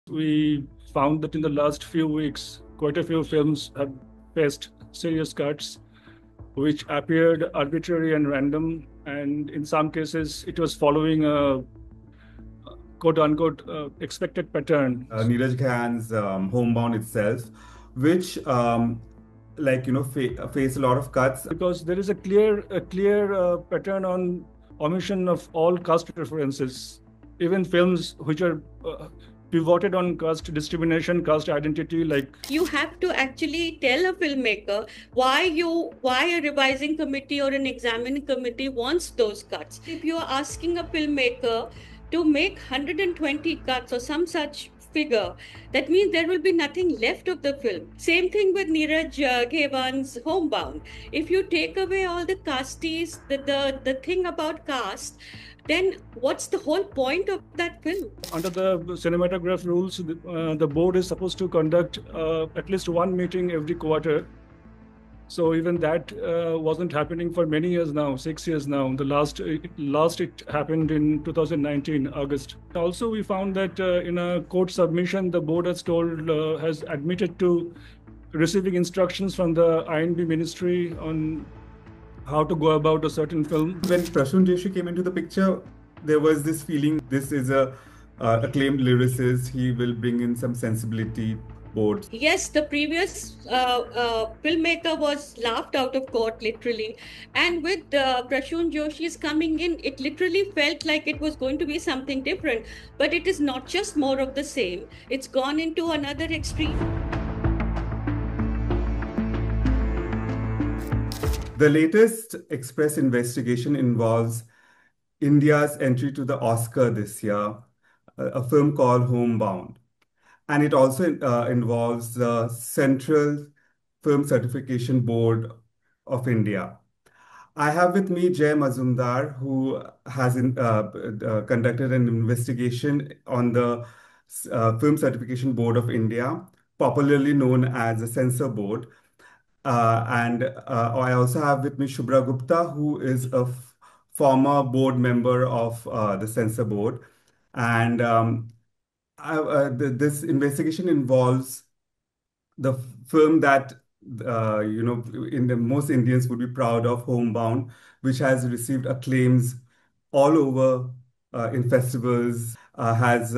We found that in the last few weeks, quite a few films have faced serious cuts, which appeared arbitrary and random, and in some cases, it was following a quote-unquote expected pattern. Neeraj Khan's Homebound itself, which face a lot of cuts. Because there is a clear pattern on omission of all caste references. Even films which are pivoted on caste discrimination, caste identity, like you have to actually tell a filmmaker why a revising committee or an examining committee wants those cuts. If you are asking a filmmaker to make 120 cuts or some such figure, that means there will be nothing left of the film. Same thing with Neeraj Khewan's Homebound. If you take away all the castes, the thing about caste, then what's the whole point of that film? Under the cinematograph rules, the board is supposed to conduct at least one meeting every quarter. So even that wasn't happening for many years now, 6 years now. The last it happened in 2019, August. Also, we found that in a court submission, the board has admitted to receiving instructions from the INB ministry on how to go about a certain film. When Prashun Joshi came into the picture, there was this feeling this is a acclaimed lyricist. He will bring in some sensibility. Board. Yes, the previous filmmaker was laughed out of court, literally. And with Prashun Joshi's coming in, it literally felt like it was going to be something different. But it is not just more of the same. It's gone into another extreme. The latest Express investigation involves India's entry to the Oscar this year, a film called Homebound. And it also involves the Central Film Certification Board of India. I have with me Jay Mazumdar, who has conducted an investigation on the Film Certification Board of India, popularly known as the Censor Board. I also have with me Shubhra Gupta, who is a former board member of the Censor Board. And this investigation involves the film that in the most Indians would be proud of, Homebound, which has received acclaims all over in festivals, has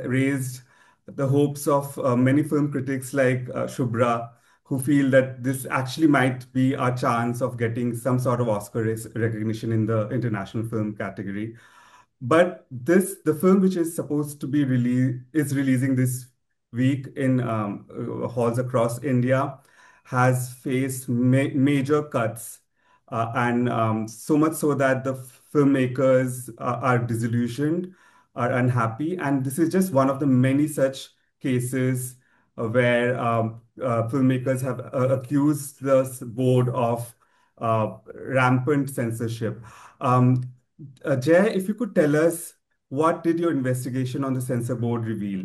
raised the hopes of many film critics like Shubhra, who feel that this actually might be our chance of getting some sort of Oscar recognition in the international film category. But the film which is supposed to be releasing this week in halls across India, has faced major cuts, and so much so that the filmmakers are disillusioned, are unhappy, and this is just one of the many such cases where filmmakers have accused the board of rampant censorship. Jay, if you could tell us, what did your investigation on the censor board reveal?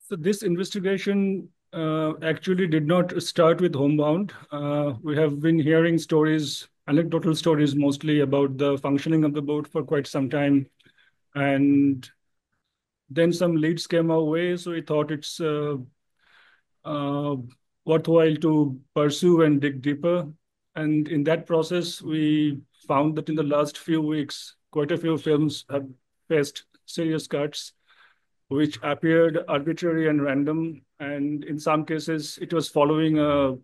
So this investigation actually did not start with Homebound. We have been hearing stories, anecdotal stories mostly, about the functioning of the board for quite some time. And then some leads came our way, so we thought it's worthwhile to pursue and dig deeper. And in that process, we found that in the last few weeks, quite a few films have faced serious cuts, which appeared arbitrary and random. And in some cases, it was following a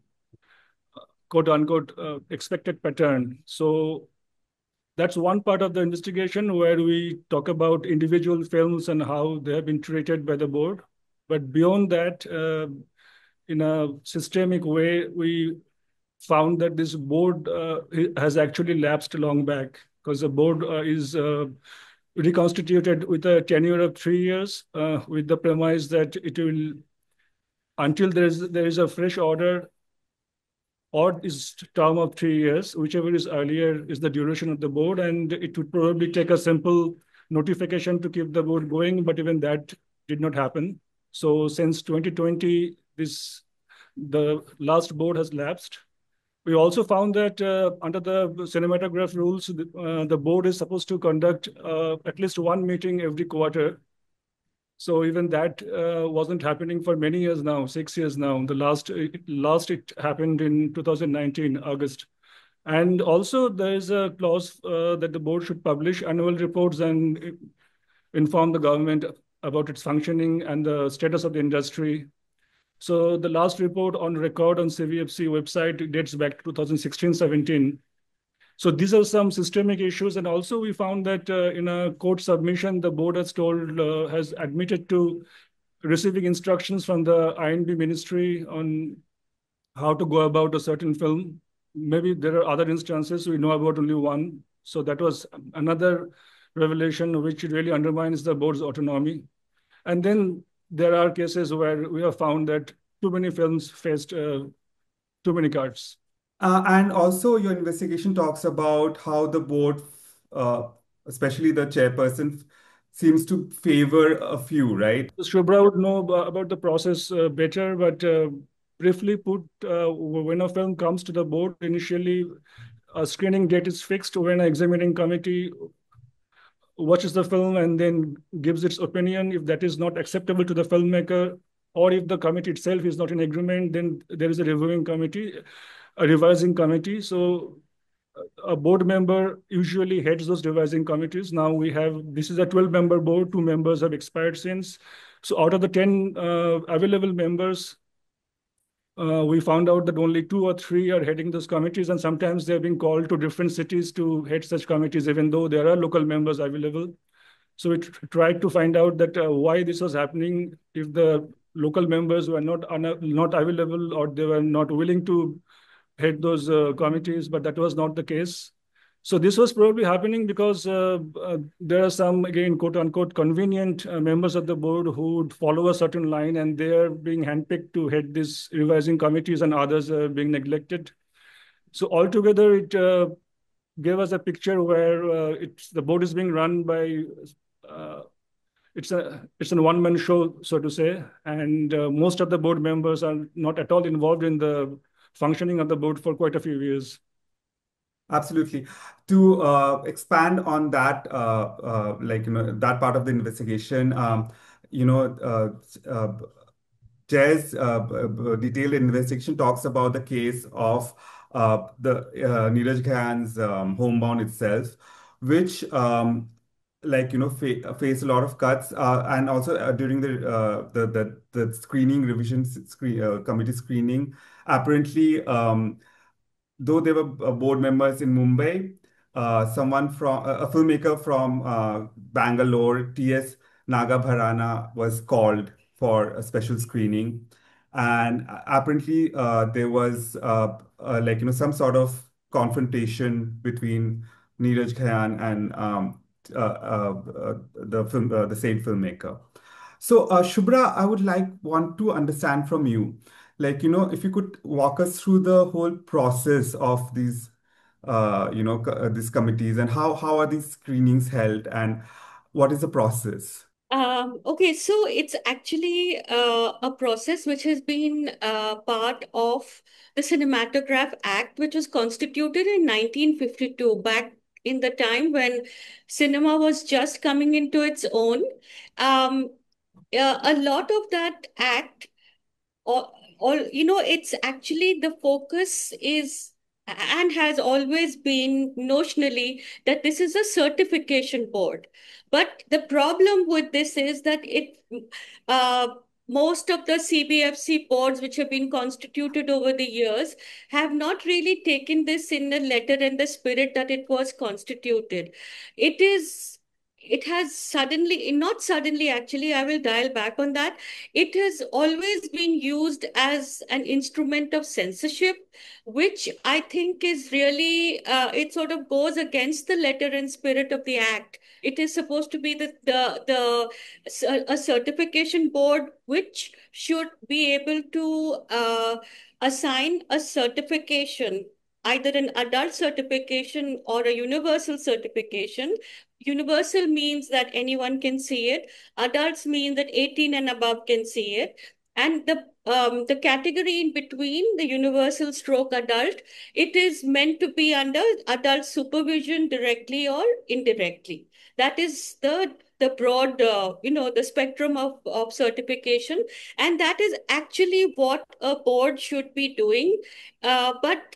quote-unquote expected pattern. So that's one part of the investigation where we talk about individual films and how they have been treated by the board. But beyond that, in a systemic way, we found that this board has actually lapsed long back, because the board is reconstituted with a tenure of 3 years, with the premise that it will, until there is a fresh order, or is term of 3 years, whichever is earlier is the duration of the board, and it would probably take a simple notification to keep the board going, but even that did not happen. So since 2020, the last board has lapsed. We also found that under the cinematograph rules, the board is supposed to conduct at least one meeting every quarter. So even that wasn't happening for many years now, 6 years now. The last it happened in 2019 August. And also there is a clause that the board should publish annual reports and inform the government about its functioning and the status of the industry. So the last report on record on CVFC website dates back to 2016-17. So these are some systemic issues. And also we found that in a court submission, the board has admitted to receiving instructions from the INB ministry on how to go about a certain film. Maybe there are other instances, we know about only one. So that was another revelation which really undermines the board's autonomy. And then there are cases where we have found that too many films faced too many cuts. And also, your investigation talks about how the board, uh, especially the chairperson, seems to favor a few, right? Shubhra would know about the process better, but briefly put, when a film comes to the board, initially a screening date is fixed when an examining committee watches the film and then gives its opinion. If that is not acceptable to the filmmaker, or if the committee itself is not in agreement, then there is a reviewing committee, a revising committee. So a board member usually heads those revising committees. Now this is a 12-member board, 2 members have expired since. So out of the 10 available members, we found out that only 2 or 3 are heading those committees, and sometimes they're being called to different cities to head such committees, even though there are local members available. So we tried to find out that why this was happening, if the local members were not available or they were not willing to head those committees, but that was not the case. So this was probably happening because there are some, again, quote unquote, convenient members of the board who would follow a certain line, and they are being handpicked to head these revising committees, and others are being neglected. So altogether, it gave us a picture where the board is being run by it's a one-man show, so to say, and most of the board members are not at all involved in the functioning of the board for quite a few years. Absolutely. To expand on that, that part of the investigation, you know, Jay's detailed investigation talks about the case of the Neeraj Khan's homebound itself, which face a lot of cuts, and also during the screening committee screening, apparently. Though they were board members in Mumbai, someone from a filmmaker from Bangalore, T.S. Nagabharana, was called for a special screening, and apparently there was some sort of confrontation between Neeraj Khan and the same filmmaker. So, Shubhra, I would want to understand from you, if you could walk us through the whole process of these committees, and how are these screenings held, and what is the process? Okay, so it's actually a process which has been part of the Cinematograph Act, which was constituted in 1952, back in the time when cinema was just coming into its own. A lot of that act, all it's actually, the focus is and has always been notionally that this is a certification board. But the problem with this is that uh, most of the CBFC boards which have been constituted over the years have not really taken this in the letter and the spirit that it was constituted. It has suddenly, not suddenly actually, I will dial back on that. It has always been used as an instrument of censorship, which I think is really, it sort of goes against the letter and spirit of the act. It is supposed to be a certification board which should be able to assign a certification, either an adult certification or a universal certification. Universal means that anyone can see it. Adults mean that 18 and above can see it. And the category in between, the universal stroke adult, it is meant to be under adult supervision directly or indirectly. That is the the broad, the spectrum of certification. And that is actually what a board should be doing. But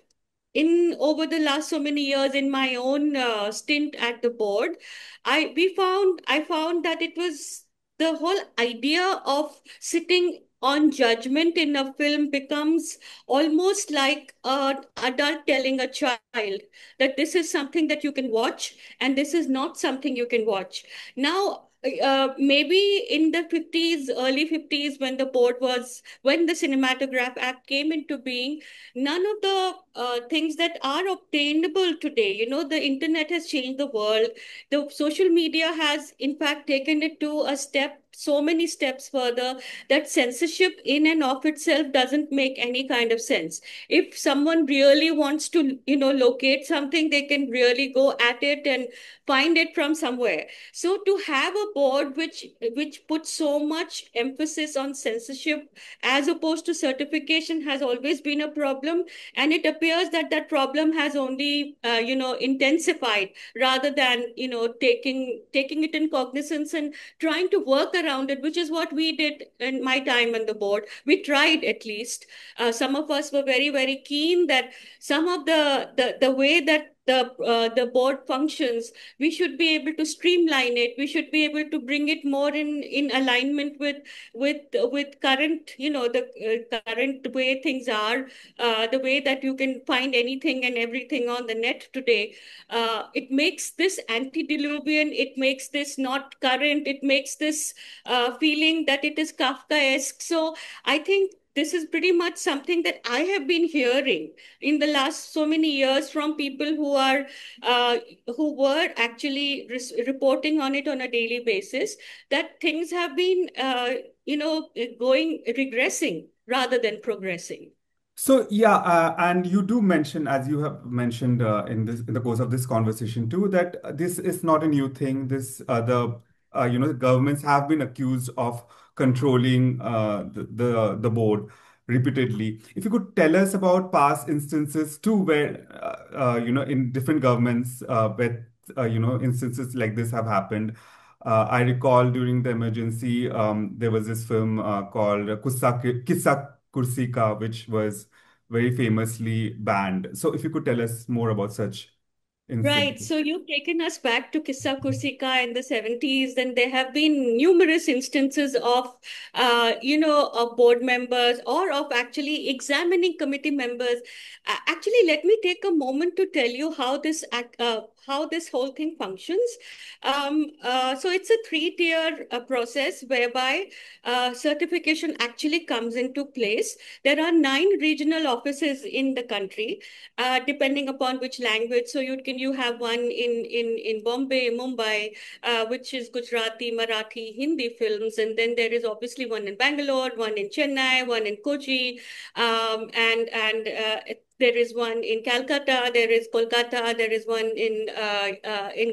in over the last so many years in my own stint at the board, I found that it was the whole idea of sitting on judgment in a film becomes almost like an adult telling a child that this is something that you can watch and this is not something you can watch. Now, maybe in the 50s, early 50s, when the Cinematograph Act came into being, none of the things that are obtainable today, the internet has changed the world. The social media has, in fact, taken it to so many steps further, that censorship in and of itself doesn't make any kind of sense. If someone really wants to, locate something, they can really go at it and find it from somewhere. So to have a board which puts so much emphasis on censorship as opposed to certification has always been a problem, and it appears that that problem has only intensified rather than taking it in cognizance and trying to work around it, which is what we did in my time on the board. We tried, at least. Some of us were very, very keen that some of the way that the board functions, we should be able to streamline it. We should be able to bring it more in alignment with current, the current way things are, the way that you can find anything and everything on the net today. It makes this antediluvian, it makes this not current, it makes this feeling that it is Kafkaesque. So I think this is pretty much something that I have been hearing in the last so many years from people who were actually reporting on it on a daily basis, that things have been regressing rather than progressing. So yeah, and you do mention, as you have mentioned in the course of this conversation too, that this is not a new thing. The governments have been accused of controlling the board repeatedly. If you could tell us about past instances too, where in different governments where instances like this have happened. I recall during the emergency, there was this film called Kissa Kursika, which was very famously banned. So if you could tell us more about such Right. incidents. So you've taken us back to Kissa Kursika in the 70s. Then there have been numerous instances of board members or of actually examining committee members. Actually, let me take a moment to tell you how this whole thing functions. So it's a three-tier process whereby certification actually comes into place. There are 9 regional offices in the country, depending upon which language. So you have one in Bombay, Mumbai, which is Gujarati, Marathi, Hindi films, and then there is obviously one in Bangalore, one in Chennai, one in Kochi, and there is one in Calcutta, there is Kolkata, there is one in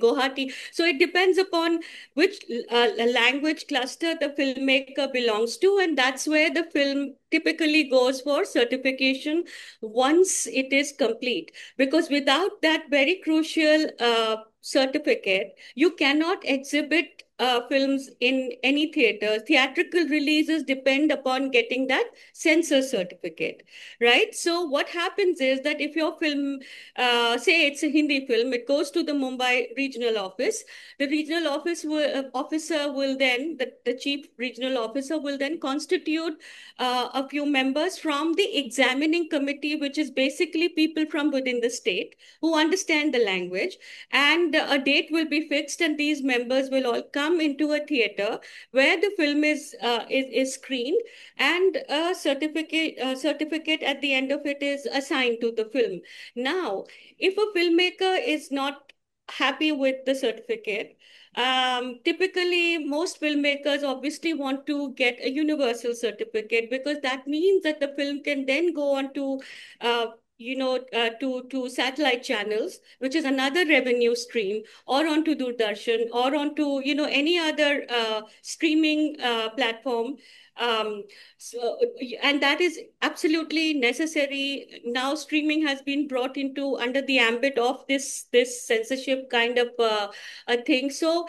Guwahati. So it depends upon which language cluster the filmmaker belongs to, and that's where the film typically goes for certification once it is complete. Because without that very crucial certificate, you cannot exhibit films in any theater. Theatrical releases depend upon getting that censor certificate, right? So what happens is that if your film, say it's a Hindi film, it goes to the Mumbai regional office. The regional officer will then, the chief regional officer will then constitute a few members from the examining committee, which is basically people from within the state who understand the language. And a date will be fixed, and these members will all come into a theater where the film is screened, and a certificate at the end of it is assigned to the film. Now, if a filmmaker is not happy with the certificate, typically most filmmakers obviously want to get a universal certificate, because that means that the film can then go on to to satellite channels, which is another revenue stream, or onto Doordarshan, or onto any other streaming platform. And that is absolutely necessary. Now streaming has been brought into under the ambit of this censorship kind of a thing. So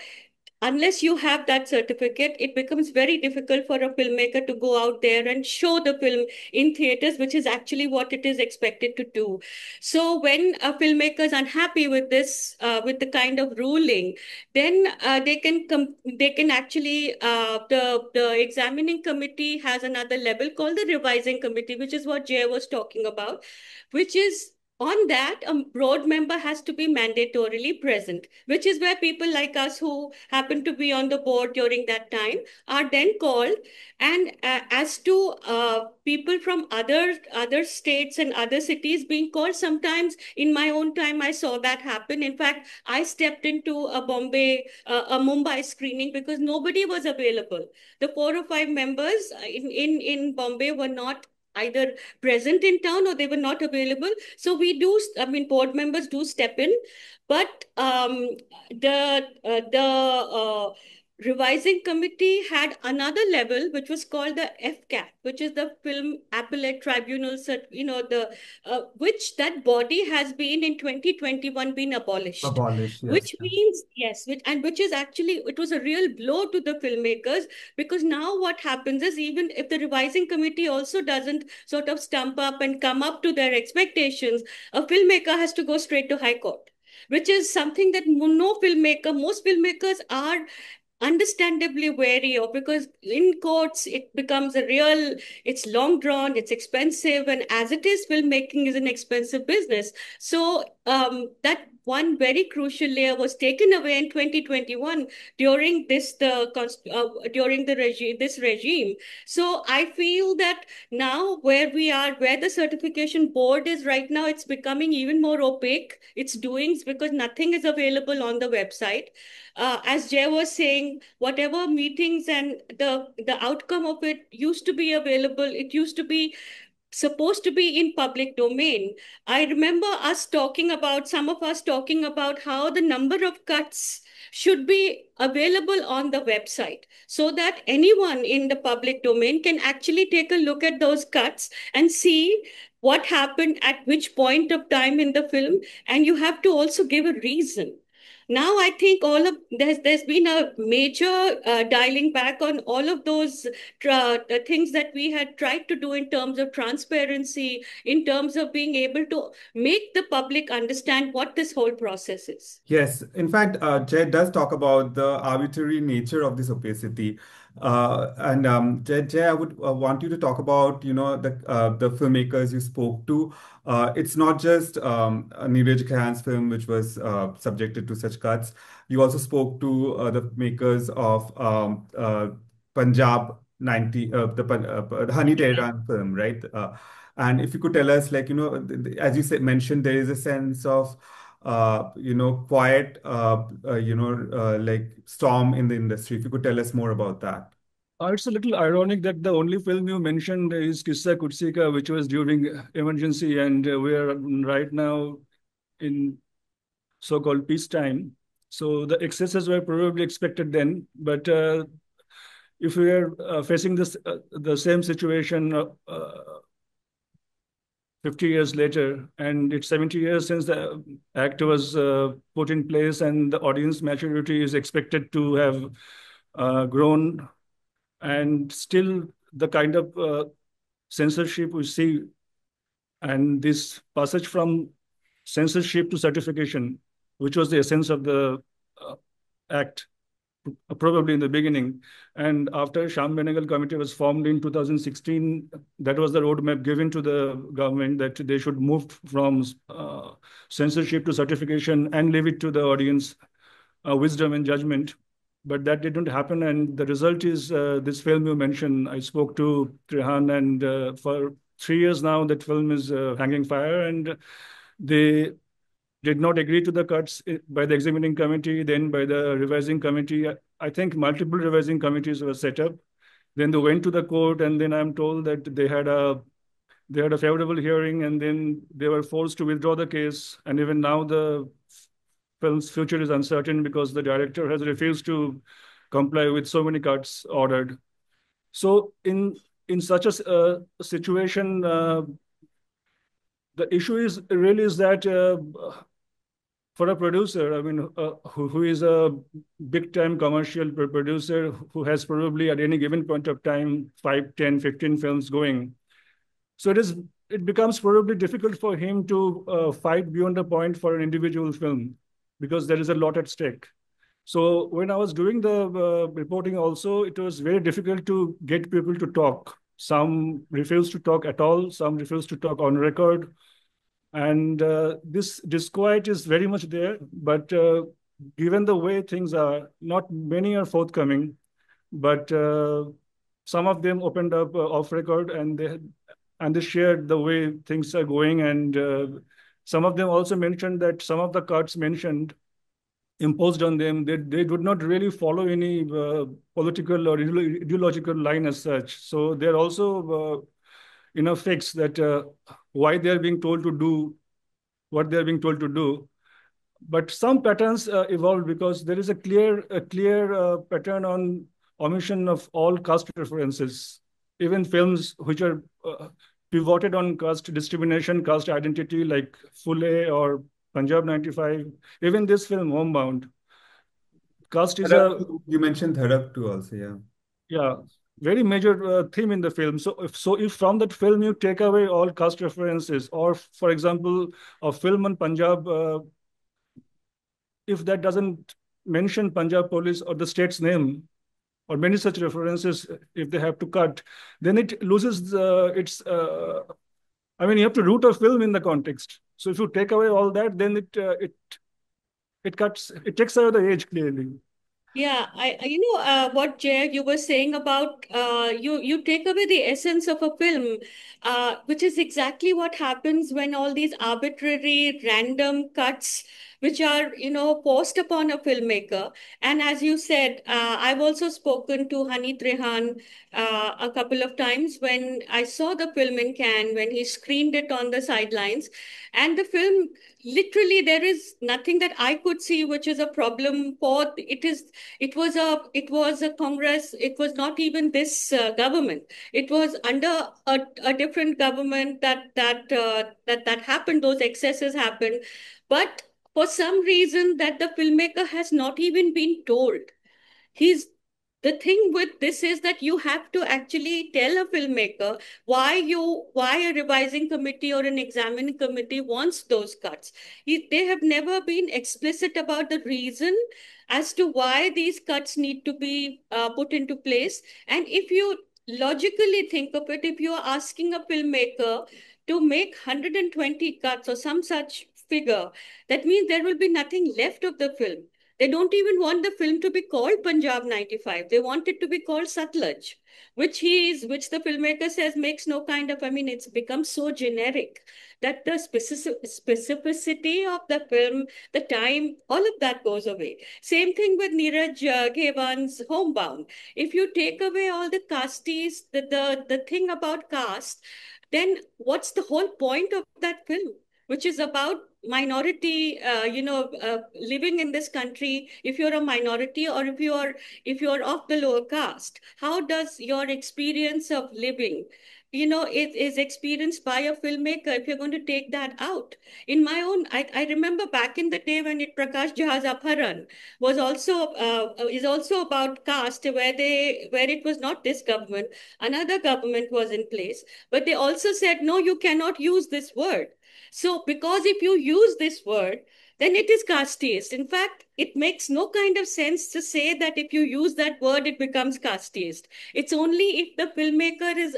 unless you have that certificate, it becomes very difficult for a filmmaker to go out there and show the film in theaters, which is actually what it is expected to do. So when a filmmaker is unhappy with this, with the kind of ruling, then they can actually the examining committee has another level called the revising committee, which is what Jay was talking about, which is on that, a board member has to be mandatorily present, which is where people like us who happen to be on the board during that time are then called. And as to people from other states and other cities being called, sometimes in my own time I saw that happen. In fact, I stepped into a Mumbai screening because nobody was available. The 4 or 5 members in Bombay were not either present in town or they were not available. So we do, I mean, board members do step in, but the revising committee had another level, which was called the FCAT, which is the Film Appellate Tribunal, the which that body has been in 2021 been abolished. Abolished, yes. Which means, yes, which is actually, it was a real blow to the filmmakers, because now what happens is, even if the revising committee also doesn't sort of stump up and come up to their expectations, a filmmaker has to go straight to High Court, which is something that most filmmakers are understandably wary of, because in courts it becomes it's long drawn, it's expensive, and as it is, filmmaking is an expensive business. So that one very crucial layer was taken away in 2021 during this regime. So I feel that now where the certification board is right now, it's becoming even more opaque, its doings, because nothing is available on the website. As Jay was saying, whatever meetings and the outcome of it used to be available, it used to be supposed to be in public domain. I remember some of us talking about how the number of cuts should be available on the website, so that anyone in the public domain can actually take a look at those cuts and see what happened at which point of time in the film, and you have to also give a reason. Now I think there's been a major dialing back on all of those the things that we had tried to do in terms of transparency, in terms of being able to make the public understand what this whole process is. Yes, in fact, Jed does talk about the arbitrary nature of this opacity. And Jed, I would want you to talk about, the filmmakers you spoke to. It's not just Neeraj Khan's film, which was subjected to such cuts. You also spoke to the makers of Punjab 90, the Honey Tehran film, right? And if you could tell us, like, as you said, mentioned, there is a sense of quiet, like storm in the industry. If you could tell us more about that. It's a little ironic that the only film you mentioned is Kissa Kutsi Ka, which was during emergency, and we are right now in so-called peacetime. So the excesses were probably expected then, but if we are facing the same situation 50 years later, and it's 70 years since the act was put in place, and the audience maturity is expected to have grown, and still the kind of censorship we see, and this passage from censorship to certification, which was the essence of the act, probably in the beginning. And after Sham Benegal Committee was formed in 2016, that was the roadmap given to the government, that they should move from censorship to certification and leave it to the audience wisdom and judgment. But that didn't happen, and the result is this film you mentioned. I spoke to Trihan, and for 3 years now, that film is hanging fire, and they did not agree to the cuts by the examining committee, then by the revising committee. I think multiple revising committees were set up. Then they went to the court, and then I'm told that they had a favorable hearing, and then they were forced to withdraw the case. And even now, the film's future is uncertain because the director has refused to comply with so many cuts ordered. So in such a situation, the issue is that for a producer, I mean, who is a big-time commercial producer who has probably at any given point of time 5, 10, 15 films going. So it becomes probably difficult for him to fight beyond a point for an individual film because there is a lot at stake. So when I was doing the reporting also, it was very difficult to get people to talk. Some refused to talk at all. Some refused to talk on record. And this disquiet is very much there. But given the way things are, not many are forthcoming. But some of them opened up off record and they shared the way things are going. And some of them also mentioned that some of the cuts mentioned imposed on them, they would not really follow any political or ideological line as such. So they're also fixed that why they're being told to do what they're being told to do. But some patterns evolved because there is a clear pattern on omission of all caste references. Even films which are pivoted on caste discrimination, caste identity, like Fule or Punjab 95, even this film, Homebound, caste is you mentioned Dhadak too also, yeah, very major theme in the film. So if from that film you take away all caste references, or for example, a film on Punjab, if that doesn't mention Punjab police or the state's name, or many such references, if they have to cut, then it loses its. I mean, you have to root a film in the context. So if you take away all that, then it takes away the age clearly. Yeah, what Jay, you were saying about you take away the essence of a film, which is exactly what happens when all these arbitrary, random cuts, which are forced upon a filmmaker. And as you said, I've also spoken to Hani Trehan a couple of times when I saw the film in Cannes when he screened it on the sidelines, and the film literally there is nothing that I could see which is a problem for it was a Congress. It was not even this government. It was under a different government that happened. Those excesses happened, but for some reason that the filmmaker has not even been told. He's The thing with this is that you have to actually tell a filmmaker why a revising committee or an examining committee wants those cuts. They have never been explicit about the reason as to why these cuts need to be put into place. And if you logically think of it, if you are asking a filmmaker to make 120 cuts or some such figure, that means there will be nothing left of the film. They don't even want the film to be called Punjab 95. They want it to be called Satluj, which the filmmaker says makes no kind of, I mean, it's become so generic that the specificity of the film, the time, all of that goes away. Same thing with Neeraj Ghewan's Homebound. If you take away all the castes, the thing about caste, then what's the whole point of that film? Which is about minority, living in this country. If you're a minority or if you're of the lower caste, how does your experience of living, it is experienced by a filmmaker if you're going to take that out? In my own, I remember back in the day when it Prakash Jha's Apharan was also is also about caste, where it was not this government, another government was in place, but they also said no, you cannot use this word. So, because if you use this word, then it is casteist. In fact, it makes no kind of sense to say that if you use that word, it becomes casteist. It's only if the filmmaker is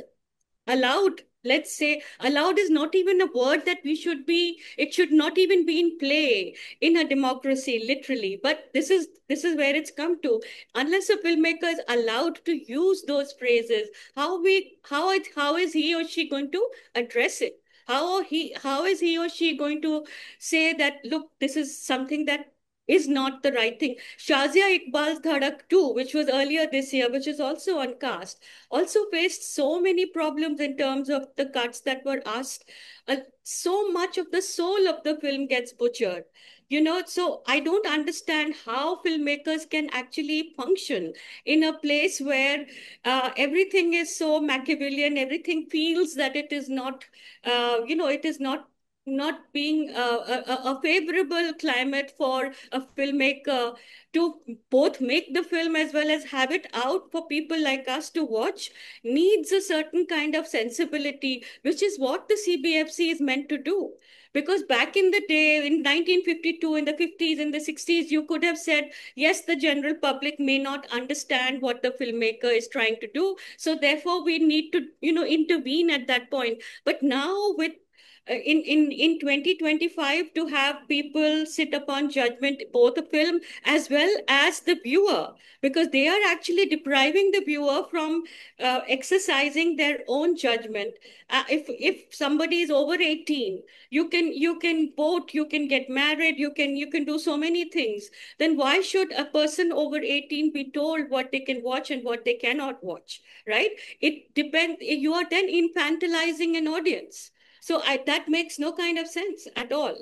allowed. Let's say allowed is not even a word that it should not even be in play in a democracy, literally. But this is where it's come to. Unless a filmmaker is allowed to use those phrases, how is he or she going to address it? How is he or she going to say that, look, this is something that is not the right thing? Shazia Iqbal's Dhadak 2, which was earlier this year, which is also on cast, also faced so many problems in terms of the cuts that were asked. So much of the soul of the film gets butchered. So I don't understand how filmmakers can actually function in a place where everything is so Machiavellian, everything feels that it is not not being a favorable climate for a filmmaker to both make the film as well as have it out for people like us to watch needs a certain kind of sensibility, which is what the CBFC is meant to do. Because back in the day, in 1952, in the 50s, in the 60s, you could have said, yes, the general public may not understand what the filmmaker is trying to do. So therefore, we need to, intervene at that point. But now with in 2025, to have people sit upon judgment, both a film as well as the viewer, because they are actually depriving the viewer from exercising their own judgment. If somebody is over 18, you can vote, you can get married, you can do so many things. Then why should a person over 18 be told what they can watch and what they cannot watch, right? It depends. You are then infantilizing an audience. So that makes no kind of sense at all.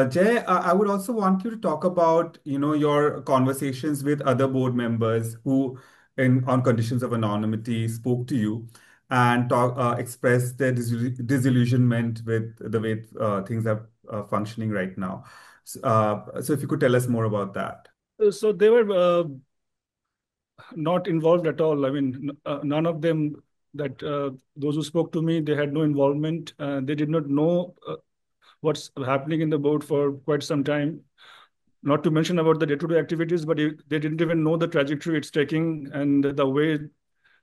Jay, I would also want you to talk about, your conversations with other board members who, on conditions of anonymity, spoke to you and expressed their disillusionment with the way things are functioning right now. So if you could tell us more about that. So they were not involved at all. I mean, none of them, that those who spoke to me, they had no involvement. They did not know what's happening in the board for quite some time. Not to mention about the day-to-day activities, but they didn't even know the trajectory it's taking and the way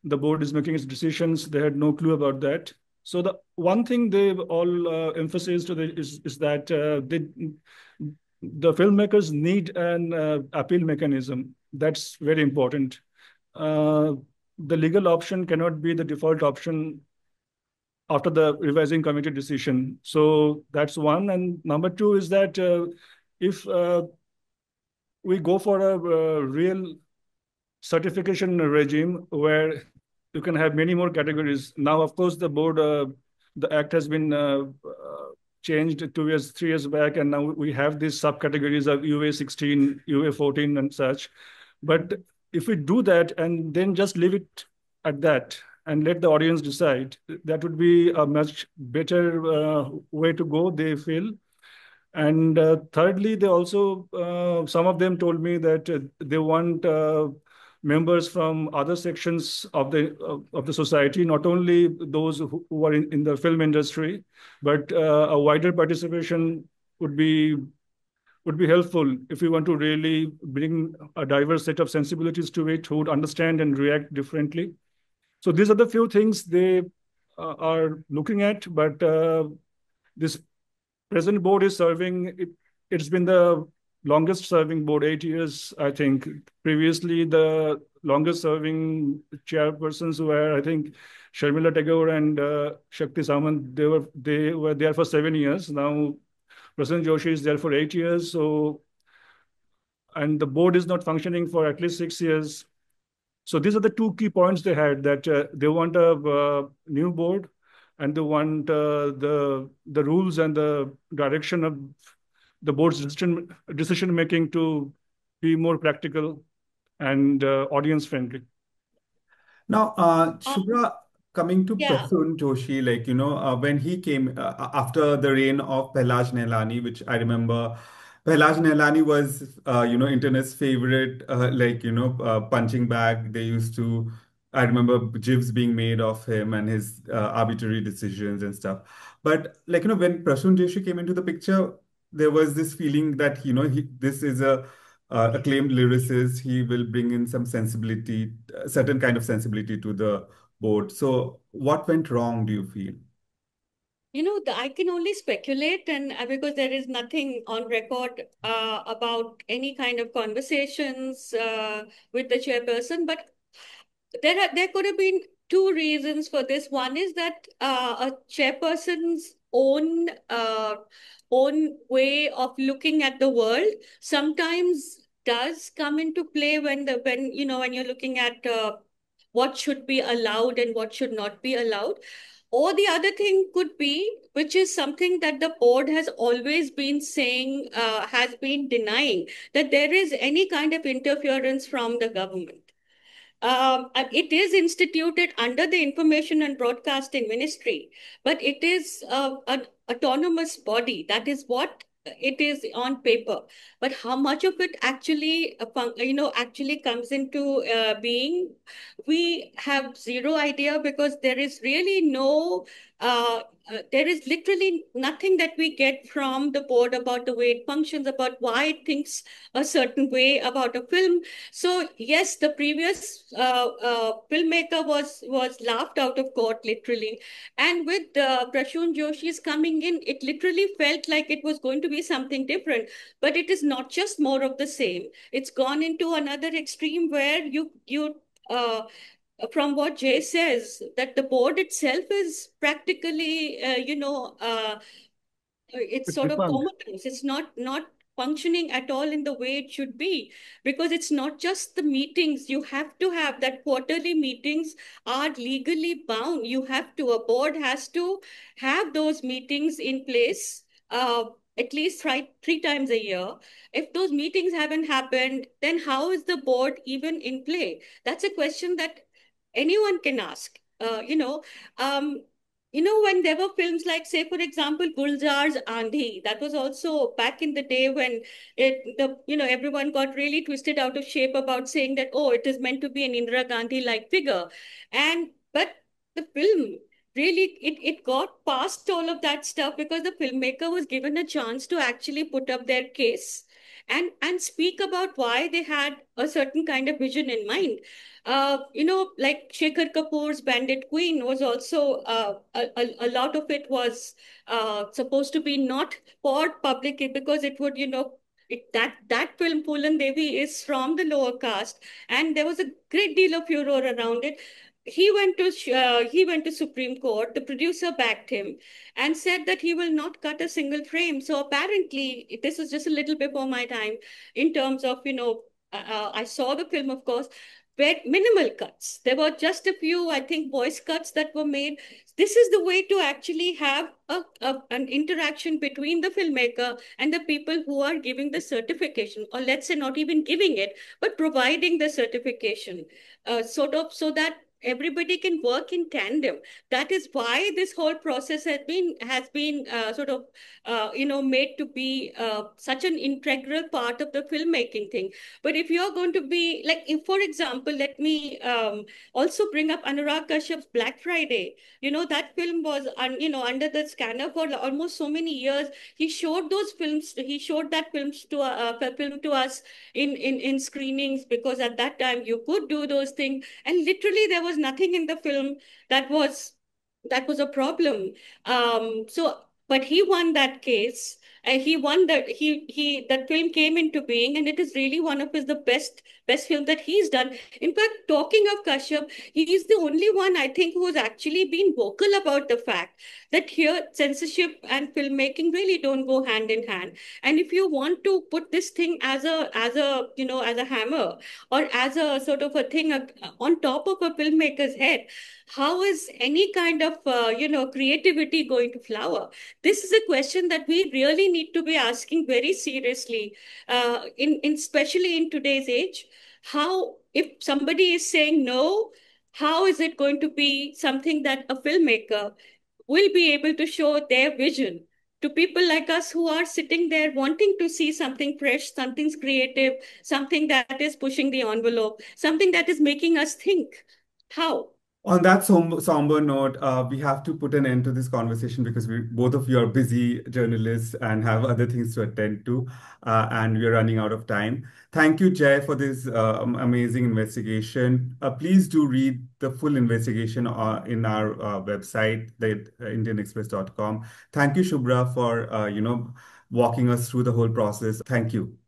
the board is making its decisions. They had no clue about that. So the one thing they all emphasized is that the filmmakers need an appeal mechanism. That's very important. The legal option cannot be the default option after the revising committee decision. So that's one. And number two is that if we go for a real certification regime where you can have many more categories. Now, of course, the board, the act has been changed 2 years, 3 years back, and now we have these subcategories of UA 16, UA 14, and such. But if we do that and then just leave it at that and let the audience decide, that would be a much better way to go, they feel. And thirdly, they also, some of them told me that they want members from other sections of the society, not only those who are in the film industry, but a wider participation would be helpful if we want to really bring a diverse set of sensibilities to it, who would understand and react differently. So these are the few things they are looking at, but this present board is serving, it's been the longest serving board, 8 years, I think. Previously, the longest serving chairpersons were, I think, Sharmila Tagore and Shakti Samant. They were there for 7 years. Now, Prasanna Joshi is there for 8 years. So, and the board is not functioning for at least 6 years. So these are the two key points they had, that they want a new board, and they want the rules and the direction of the board's decision making to be more practical and audience friendly. Now, Shubhra, coming to Yeah. Prasun Joshi, when he came after the reign of Pehlaj Nehlani, which I remember, Pehlaj Nehlani was, internet's favorite, punching bag. They used to, I remember gifs being made of him and his arbitrary decisions and stuff. But when Prasun Joshi came into the picture, there was this feeling that, this is a acclaimed lyricist. He will bring in some sensibility, certain kind of sensibility to the board. So, what went wrong, do you feel? I can only speculate, and because there is nothing on record about any kind of conversations with the chairperson, but there could have been two reasons for this. One is that a chairperson's own way of looking at the world sometimes does come into play when you're looking at what should be allowed and what should not be allowed. Or the other thing could be, which is something that the board has always been saying, has been denying, that there is any kind of interference from the government. And it is instituted under the Information and Broadcasting Ministry, but it is autonomous body. That is what it is on paper. But how much of it actually, actually comes into being, we have zero idea, because there is really there is literally nothing that we get from the board about the way it functions, about why it thinks a certain way about a film. So yes, the previous filmmaker was laughed out of court, literally. And with Prashun Joshi's coming in, it literally felt like it was going to be something different. But it is not just more of the same. It's gone into another extreme where uh, from what Jay says, that the board itself is practically, it's It's sort of defunct. comatose. It's not functioning at all in the way it should be, because it's not just the meetings. You have to have that quarterly meetings are legally bound. You have to, a board has to have those meetings in place at least three times a year. If those meetings haven't happened, then how is the board even in play? That's a question that anyone can ask. When there were films like, say, for example, Gulzar's Andhi, that was also back in the day when everyone got really twisted out of shape about saying that, oh, it is meant to be an Indira Gandhi-like figure. But the film really, it got past all of that stuff because the filmmaker was given a chance to actually put up their case and speak about why they had a certain kind of vision in mind. Like Shekhar Kapoor's Bandit Queen was also a lot of it was supposed to be not for public, because it would, that film Poolan Devi is from the lower caste, and there was a great deal of furor around it. He went to Supreme Court. The producer backed him and said that he will not cut a single frame. So apparently, this is just a little before my time in terms of, I saw the film, of course, where minimal cuts. There were just a few, I think, voice cuts that were made. This is the way to actually have an interaction between the filmmaker and the people who are giving the certification, or let's say not even giving it, but providing the certification, sort of, so that everybody can work in tandem. That is why this whole process has been sort of made to be such an integral part of the filmmaking thing. But if you're going to be like, if, for example, let me also bring up Anurag Kashyap's Black Friday. That film was under the scanner for almost so many years. He showed those films. He showed that film to us in screenings, because at that time you could do those things, and literally there was nothing in the film that was a problem. But he won that case. He won that he that film came into being, and it is really one of the best film that he's done. In fact, talking of Kashyap, he is the only one, I think, who has actually been vocal about the fact that here censorship and filmmaking really don't go hand in hand. And if you want to put this thing as a hammer, or as a sort of a thing on top of a filmmaker's head, how is any kind of creativity going to flower? This is a question that we really need to be asking very seriously, in especially in today's age. How, if somebody is saying no, how is it going to be something that a filmmaker will be able to show their vision to people like us, who are sitting there wanting to see something fresh, something creative, something that is pushing the envelope, something that is making us think? How? On that somber note, we have to put an end to this conversation because both of you are busy journalists and have other things to attend to, and we are running out of time. Thank you, Jay, for this amazing investigation. Please do read the full investigation in our website, the indianexpress.com. Thank you, Shubhra, for walking us through the whole process. Thank you.